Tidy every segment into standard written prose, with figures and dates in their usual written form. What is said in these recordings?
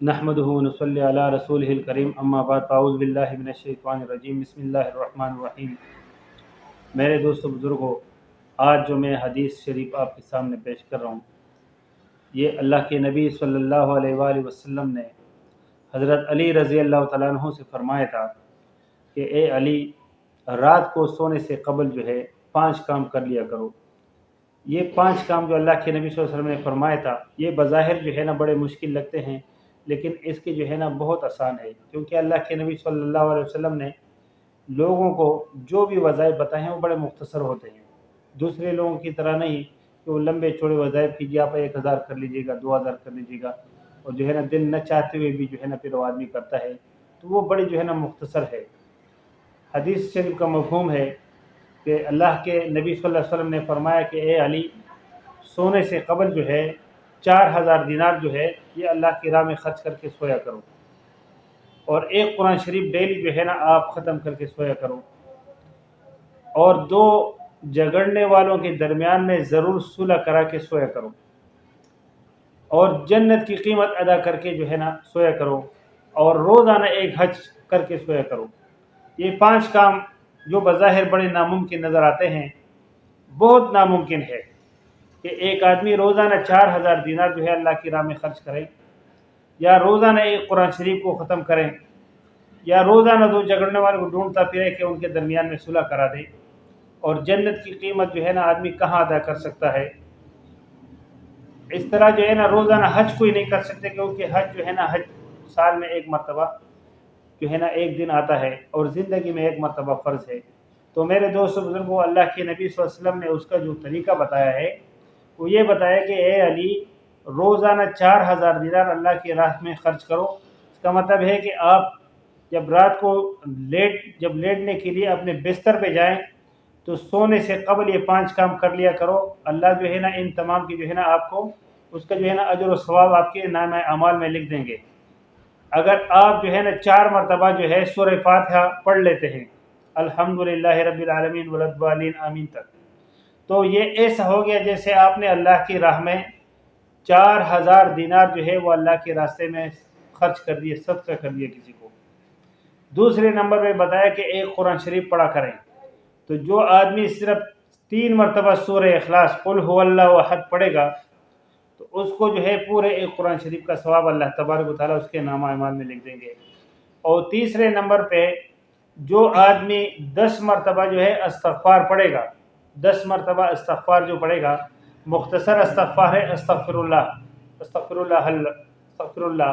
نحمدہ و نصلی علی رسولہ الکریم اما بعد فاعوذ باللہ من الشیطان الرجیم بسم اللہ الرحمن الرحیم۔ میرے دوستو بزرگوں، آج جو میں حدیث شریف آپ کے سامنے پیش کر رہا ہوں، یہ اللہ کے نبی صلی اللہ علیہ وآلہ وسلم نے حضرت علی رضی اللہ تعالیٰ عنہ سے فرمایا تھا کہ اے علی، رات کو سونے سے قبل جو ہے 5 کام کر لیا کرو۔ یہ 5 کام جو اللہ کے نبی صلی اللہ علیہ وسلم نے فرمایا تھا، یہ بظاہر جو ہے نا بڑے مشکل لگتے ہیں، لیکن اس کے جو ہے نا بہت آسان ہے، کیونکہ اللہ کے نبی صلی اللہ علیہ وسلم نے لوگوں کو جو بھی وظائف بتائے ہیں وہ بڑے مختصر ہوتے ہیں، دوسرے لوگوں کی طرح نہیں کہ وہ لمبے چوڑے وظائف کیجیے، آپ 1000 کر لیجیے گا، 2000 کر لیجیے گا، اور جو ہے نا دل نہ چاہتے ہوئے بھی جو ہے نا پھر وہ آدمی کرتا ہے، تو وہ بڑی جو ہے نا مختصر ہے۔ حدیث شریف کا مفہوم ہے کہ اللہ کے نبی صلی اللہ علیہ وسلم نے فرمایا کہ اے علی، سونے سے قبل جو ہے 4000 دینار جو ہے یہ اللہ کی راہ میں خرچ کر کے سویا کرو، اور ایک قرآن شریف ڈیلی جو ہے نا آپ ختم کر کے سویا کرو، اور 2 جھگڑنے والوں کے درمیان میں ضرور صلح کرا کے سویا کرو، اور جنت کی قیمت ادا کر کے جو ہے نا سویا کرو، اور روزانہ ایک حج کر کے سویا کرو۔ یہ 5 کام جو بظاہر بڑے ناممکن نظر آتے ہیں، بہت ناممکن ہے کہ ایک آدمی روزانہ 4000 دینار جو ہے اللہ کی راہ میں خرچ کرے، یا روزانہ ایک قرآن شریف کو ختم کریں، یا روزانہ 2 جھگڑنے والوں کو ڈھونڈتا پھرے کہ ان کے درمیان میں صلح کرا دے، اور جنت کی قیمت جو ہے نا آدمی کہاں ادا کر سکتا ہے۔ اس طرح جو ہے نا روزانہ حج کوئی نہیں کر سکتے، کیونکہ حج جو ہے نا حج سال میں ایک مرتبہ جو ہے نا ایک دن آتا ہے، اور زندگی میں ایک مرتبہ فرض ہے۔ تو میرے دوستو بزرگوں، اللہ کے نبی صلی اللہ علیہ وسلم نے اس کا جو طریقہ بتایا ہے وہ یہ بتایا کہ اے علی، روزانہ 4000 دینار اللہ کی راہ میں خرچ کرو۔ اس کا مطلب ہے کہ آپ جب رات کو لیٹنے کے لیے اپنے بستر پہ جائیں تو سونے سے قبل یہ 5 کام کر لیا کرو۔ اللہ جو ہے نا ان تمام کی جو ہے نا آپ کو اس کا جو ہے نا اجر و ثواب آپ کے نامہ اعمال میں لکھ دیں گے۔ اگر آپ جو ہے نا 4 مرتبہ جو ہے سورہ فاتحہ پڑھ لیتے ہیں، الحمدللہ رب العالمین وللضالین آمین تک، تو یہ ایسا ہو گیا جیسے آپ نے اللہ کی راہ میں 4000 دینار جو ہے وہ اللہ کے راستے میں خرچ کر دیے، صدقہ کر دیا کسی کو۔ دوسرے نمبر پہ بتایا کہ ایک قرآن شریف پڑھا کریں، تو جو آدمی صرف 3 مرتبہ سورہ اخلاص قل هو اللہ احد پڑھے گا تو اس کو جو ہے پورے ایک قرآن شریف کا ثواب اللہ تبارک و تعالیٰ اس کے نامہ اعمال میں لکھ دیں گے۔ اور تیسرے نمبر پہ جو آدمی 10 مرتبہ جو ہے استغفار پڑھے گا، 10 مرتبہ استغفار جو پڑھے گا، مختصر استغفار ہے استغفر اللہ استغفر اللہ استغفر اللہ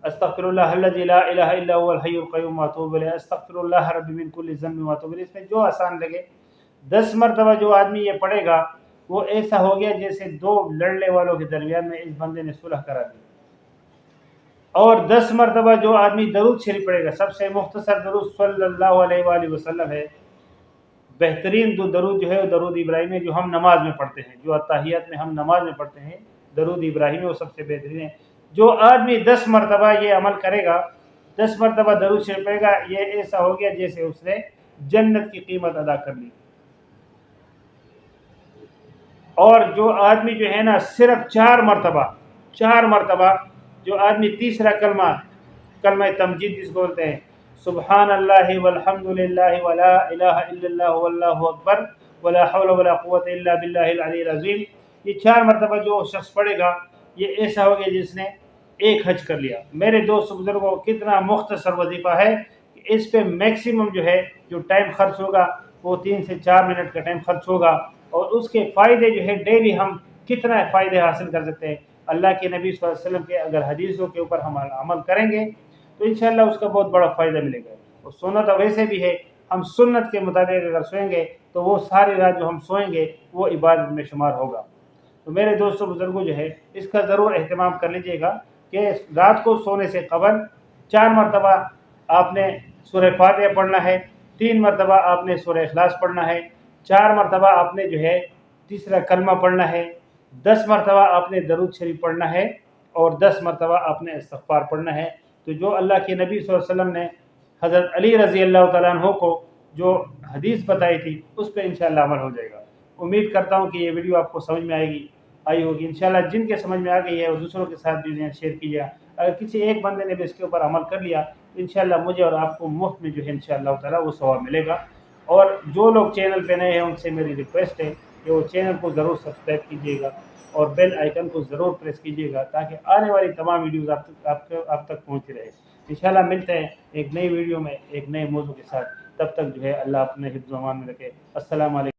استغفر اللہ الذی لا الہ الا هو الحی القیوم واتوب الیہ، استغفر اللہ ربی من کل ذنب واتوب الیہ۔ اس میں جو آسان لگے 10 مرتبہ جو آدمی یہ پڑھے گا وہ ایسا ہو گیا جیسے 2 لڑنے والوں کے درمیان میں اس بندے نے صلح کرا دی۔ اور 10 مرتبہ جو آدمی درود شریف پڑھے گا، سب سے مختصر درود صلی اللہ علیہ وآلہ وسلم ہے، بہترین درود جو ہے وہ درود ابراہیم ہے، جو ہم نماز میں پڑھتے ہیں، جو اتحیات میں ہم نماز میں پڑھتے ہیں، درود ابراہیم وہ سب سے بہترین ہے۔ جو آدمی 10 مرتبہ یہ عمل کرے گا، 10 مرتبہ درود شریف پڑھے گا، یہ ایسا ہو گیا جیسے اس نے جنت کی قیمت ادا کر لی۔ اور جو آدمی جو ہے نا صرف 4 مرتبہ جو آدمی تیسرا کلمہ تمجید جس کو بولتے ہیں، سبحان اللہ والحمد للہ ولا الہ الا اللہ واللہ اکبر ولا حول ولا قوت الا باللہ العلی العظیم، یہ 4 مرتبہ جو شخص پڑھے گا یہ ایسا ہو گیا جس نے ایک حج کر لیا۔ میرے دوست بزرگوں، کتنا مختصر وظیفہ ہے کہ اس پہ میکسیمم جو ہے جو ٹائم خرچ ہوگا وہ 3 سے 4 منٹ کا ٹائم خرچ ہوگا، اور اس کے فائدے جو ہے ڈیلی ہم کتنا فائدے حاصل کر سکتے ہیں۔ اللہ کے نبی صلی اللہ علیہ وسلم کے اگر حدیثوں کے اوپر ہم عمل کریں گے تو انشاءاللہ اس کا بہت بڑا فائدہ ملے گا۔ اور سنت ویسے بھی ہے، ہم سنت کے مطابق اگر سوئیں گے تو وہ ساری رات جو ہم سوئیں گے وہ عبادت میں شمار ہوگا۔ تو میرے دوستو بزرگوں جو ہے اس کا ضرور اہتمام کر لیجئے گا کہ رات کو سونے سے قبل 4 مرتبہ آپ نے سورہ فاتحہ پڑھنا ہے، 3 مرتبہ آپ نے سورہ اخلاص پڑھنا ہے، 4 مرتبہ آپ نے جو ہے تیسرا کلمہ پڑھنا ہے، 10 مرتبہ آپ نے درود شریف پڑھنا ہے، اور 10 مرتبہ آپ نے استغفار پڑھنا ہے۔ تو جو اللہ کے نبی صلی اللہ علیہ وسلم نے حضرت علی رضی اللہ تعالیٰ عنہ کو جو حدیث بتائی تھی اس پہ انشاءاللہ عمل ہو جائے گا۔ امید کرتا ہوں کہ یہ ویڈیو آپ کو سمجھ میں آئے گی۔ آئی ہوگی انشاءاللہ۔ جن کے سمجھ میں آ گئی ہے وہ دوسروں کے ساتھ بھی انہیں شیئر کیجیے گا۔ اگر کسی ایک بندے نے بھی اس کے اوپر عمل کر لیا تو انشاءاللہ مجھے اور آپ کو مفت میں جو ہے انشاءاللہ تعالیٰ وہ ثواب ملے گا۔ اور جو لوگ چینل پہ نئے ہیں ان سے میری ریکویسٹ ہے کہ وہ چینل کو ضرور سبسکرائب کیجیے گا اور بیل آئیکن کو ضرور پریس کیجیے گا تاکہ آنے والی تمام ویڈیوز آپ تک پہنچتی رہے۔ انشاءاللہ ملتے ہیں ایک نئی ویڈیو میں ایک نئے موضوع کے ساتھ، تب تک جو ہے اللہ اپنے حفظ و امان میں رکھے۔ السلام علیکم۔